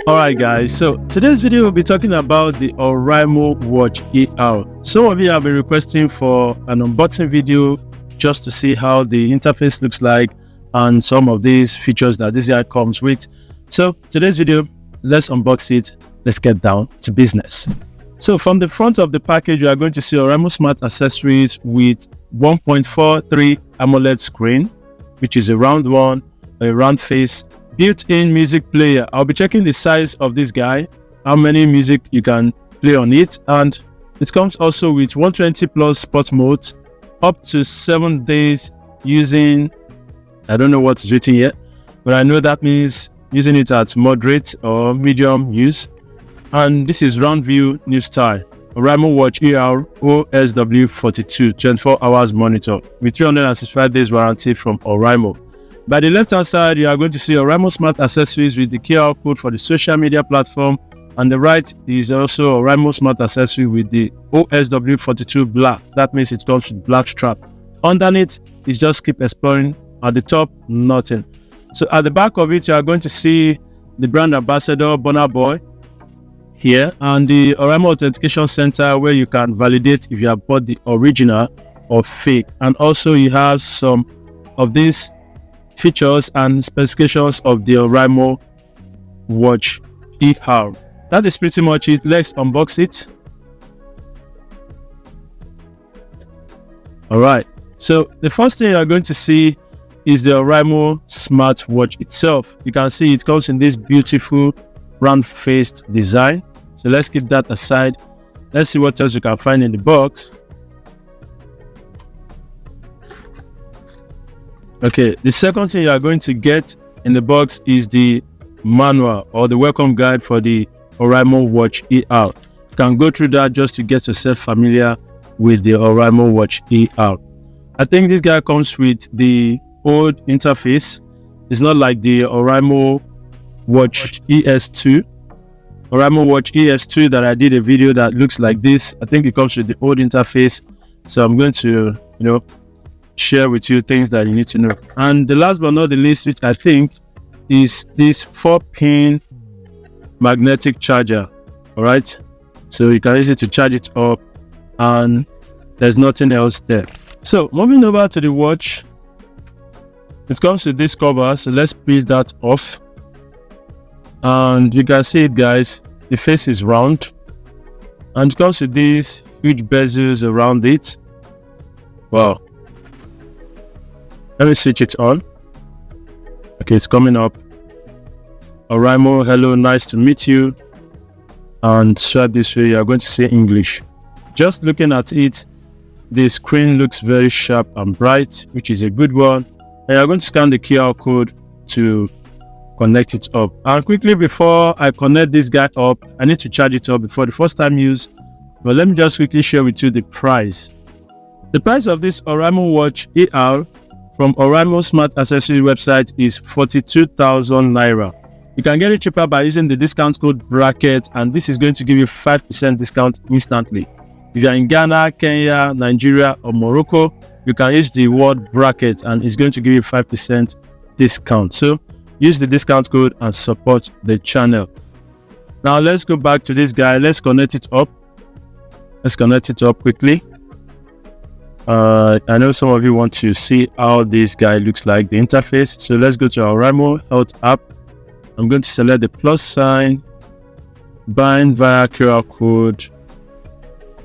Alright guys, so today's video will be talking about the Oraimo Watch ER. Some of you have been requesting for an unboxing video just to see how the interface looks like and some of these features that this guy comes with. So today's video, let's unbox it. Let's get down to business. So from the front of the package, you are going to see Oraimo Smart accessories with 1.43 Amoled screen, which is a round one, a round face, built-in music player. I'll be checking the size of this guy, how many music you can play on it, and it comes also with 120 plus sport modes, up to 7 days using, I don't know what's written yet, but I know that means using it at moderate or medium use. And this is round view new style, Oraimo Watch ER OSW42 24 hours monitor with 365 days warranty from Oraimo. By the left hand side, you are going to see Oraimo Smart accessories with the QR code for the social media platform. On the right is also Oraimo Smart accessory with the OSW42 black. That means it comes with black strap. Underneath is just keep exploring. At the top, nothing. So at the back of it, you are going to see the brand ambassador Burna Boy here, and the Oraimo Authentication Center where you can validate if you have bought the original or fake. And also you have some of these features and specifications of the Oraimo Watch ER. That is pretty much it. Let's unbox it. Alright, so the first thing you're going to see is the Oraimo smartwatch itself. You can see it comes in this beautiful round-faced design. So let's keep that aside. Let's see what else you can find in the box. Okay, the second thing you are going to get in the box is the manual or the welcome guide for the Oraimo Watch ER. You can go through that just to get yourself familiar with the Oraimo Watch ER. I think this guy comes with the old interface. It's not like the Oraimo Watch ES2. Oraimo Watch ES2 that I did a video that looks like this. I think it comes with the old interface. So I'm going to, share with you things that you need to know. And the last but not the least, which I think is this 4-pin magnetic charger. All right, so you can use it to charge it up, and there's nothing else there. So moving over to the watch, it comes with this cover. So let's peel that off, and you can see it, guys. The face is round, and it comes with these huge bezels around it. Wow. Let me switch it on. Okay, it's coming up. Oraimo, hello, nice to meet you. And swipe this way, you are going to say English. Just looking at it, the screen looks very sharp and bright, which is a good one. And you're going to scan the QR code to connect it up. And quickly, before I connect this guy up, I need to charge it up before the first time use. But let me just quickly share with you the price. The price of this Oraimo Watch ER from Oraimo Smart Accessory website is 42,000 Naira. You can get it cheaper by using the discount code bracket, and this is going to give you 5% discount instantly. If you're in Ghana, Kenya, Nigeria, or Morocco, you can use the word bracket and it's going to give you 5% discount. So use the discount code and support the channel. Now let's go back to this guy. Let's connect it up. Let's connect it up quickly. I know some of you want to see how this guy looks like, the interface. So let's go to our Oraimo Health app. I'm going to select the plus sign, bind via QR code.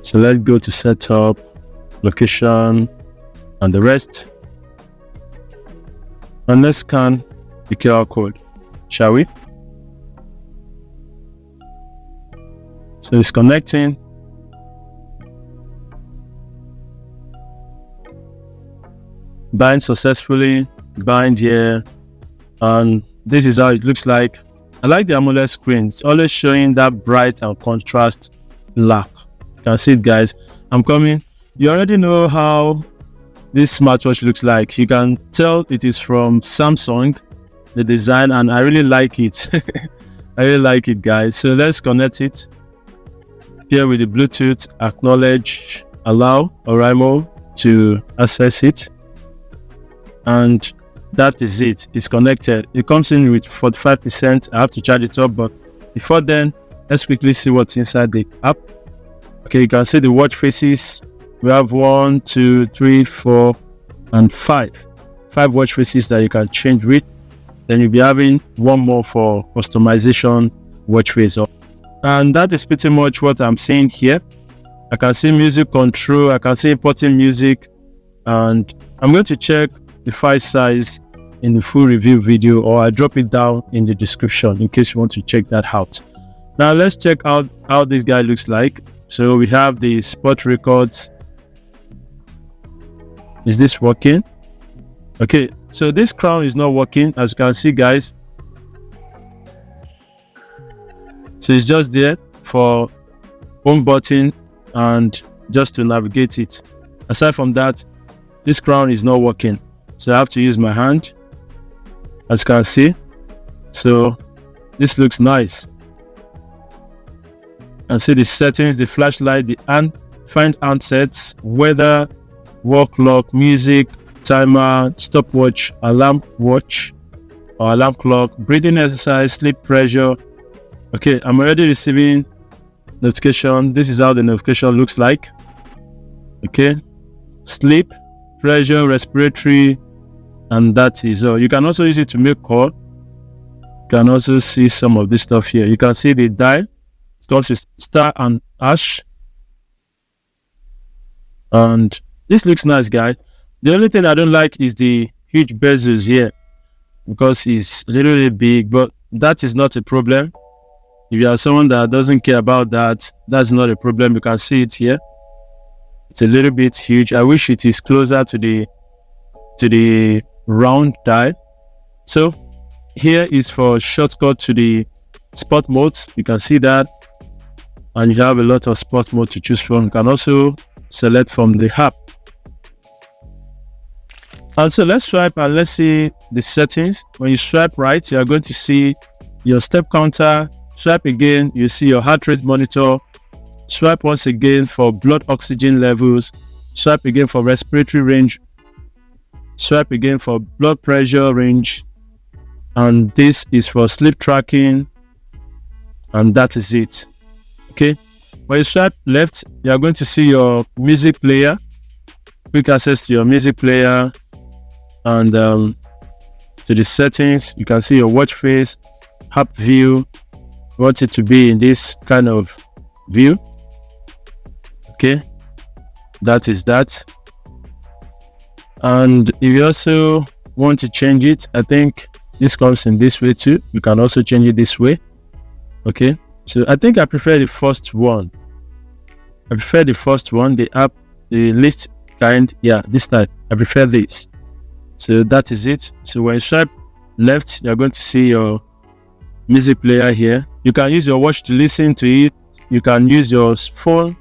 So let's go to setup, location, and the rest. And let's scan the QR code, shall we? So it's connecting. Bind successfully, bind here, and this is how it looks like. I like the AMOLED screen. It's always showing that bright and contrast black. You can see it, guys. I'm coming. You already know how this smartwatch looks like. You can tell it is from Samsung, the design, and I really like it. I really like it, guys. So let's connect it here with the Bluetooth. Acknowledge, allow Oraimo to access it. And that is it. It's connected. It comes in with 45%. I have to charge it up, but before then, let's quickly see what's inside the app. Okay, you can see the watch faces. We have 1, 2, 3, 4, and 5 watch faces that you can change with. Then you'll be having one more for customization watch face. And that is pretty much what I'm seeing here. I can see music control, I can see importing music, and I'm going to check the file size in the full review video, or I drop it down in the description in case you want to check that out. Now let's check out how this guy looks like. So we have the spot records. Is this working? Okay, so this crown is not working, as you can see, guys. So it's just there for home button and just to navigate it. Aside from that, this crown is not working, so I have to use my hand, as you can see. So this looks nice. And see the settings, the flashlight, the find handsets, weather, wall clock, music, timer, stopwatch, alarm watch or alarm clock, breathing exercise, sleep pressure. Okay, I'm already receiving notification. This is how the notification looks like. Okay, sleep, pressure, respiratory, and that is all. You can also use it to make call. You can also see some of this stuff here. You can see the dial. It comes with star and hash. And this looks nice, guys. The only thing I don't like is the huge bezels here, because it's a little bit big, but that is not a problem. If you are someone that doesn't care about that, that's not a problem. You can see it here. It's a little bit huge. I wish it is closer to the round dial. So here is for shortcut to the sport modes. You can see that, and you have a lot of sport mode to choose from. You can also select from the app. And so let's swipe and let's see the settings. When you swipe right, you are going to see your step counter. Swipe again, you see your heart rate monitor. Swipe once again for blood oxygen levels. Swipe again for respiratory range. Swipe again for blood pressure range. And this is for sleep tracking. And that is it. Okay. When you swipe left, you are going to see your music player. Quick access to your music player. And to the settings, you can see your watch face, app view. You want it to be in this kind of view. Okay, that is that. And if you also want to change it, I think this comes in this way too. You can also change it this way. Okay, so I think I prefer the first one. The app, the list kind. Yeah, this type. I prefer this. So that is it. So when you swipe left, you're going to see your music player here. You can use your watch to listen to it. You can use your phone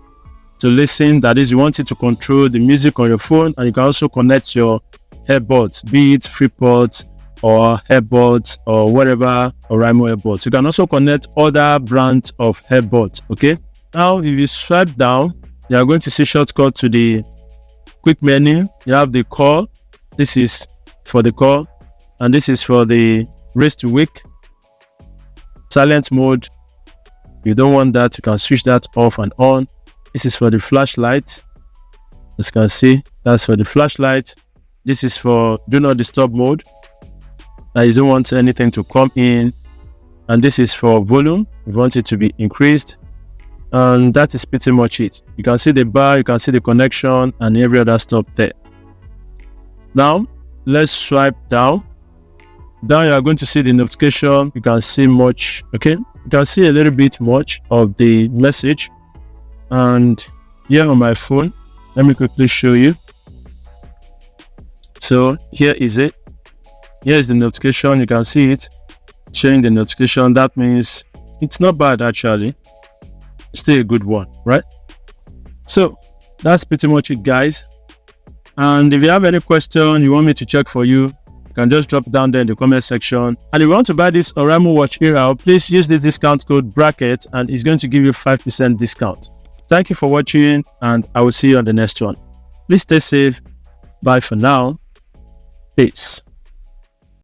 to listen. That is, you want it to control the music on your phone, and you can also connect your earbuds, be it FreePods or earbuds or whatever, Oraimo earbuds. You can also connect other brands of earbuds. Okay. Now, if you swipe down, you are going to see shortcut to the quick menu. You have the call. This is for the call, and this is for the raise to wake. Silent mode. If you don't want that, you can switch that off and on. This is for the flashlight. As you can see, that's for the flashlight. This is for do not disturb mode. Now you don't want anything to come in. And this is for volume. You want it to be increased. And that is pretty much it. You can see the bar, you can see the connection, and every other stuff there. Now, let's swipe down. Down, you are going to see the notification. You can see much. Okay, you can see a little bit much of the message. And here on my phone, let me quickly show you. So here is it. Here is the notification. You can see it showing the notification. That means it's not bad actually. It's still a good one, right? So that's pretty much it, guys. And if you have any question you want me to check for you, you can just drop down there in the comment section. And if you want to buy this Oraimo Watch ER, please use this discount code bracket, and it's going to give you 5% discount. Thank you for watching, and I will see you on the next one. Please stay safe. Bye for now. Peace.